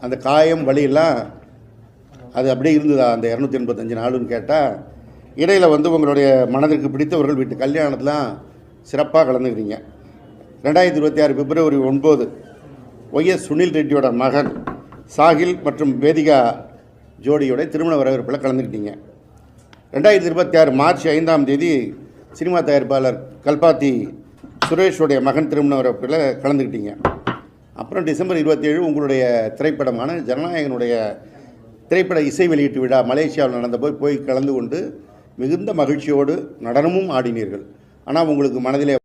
அந்த காயம் வலியெல்லாம் அது அப்படியே இருந்ததா அந்த 285 நாளுன்னு கேட்டால், இடையில் உங்களுடைய மனதிற்கு பிடித்தவர்கள் வீட்டு கல்யாணத்துலாம் சிறப்பாக கலந்துக்கிறீங்க. 2026 பிப்ரவரி 9 ஒய்எஸ் சுனில் ரெட்டியோட மகன் சாகில் மற்றும் வேதிகா ஜோடியோட திருமண வரவேற்பில் கலந்துக்கிட்டீங்க. 2026 மார்ச் 5ஆம் தேதி சினிமா தயாரிப்பாளர் கல்பாத்தி சுரேஷோடைய மகன் திருமண வரவேற்பில் கலந்துக்கிட்டீங்க. அப்புறம் டிசம்பர் 27 உங்களுடைய திரைப்படமான ஜனநாயகனுடைய திரைப்பட இசை வெளியீட்டு விழா மலேசியாவில் நடந்த போய் கலந்து கொண்டு மிகுந்த மகிழ்ச்சியோடு நடனமும் ஆடினீர்கள். ஆனால் உங்களுக்கு மனதிலே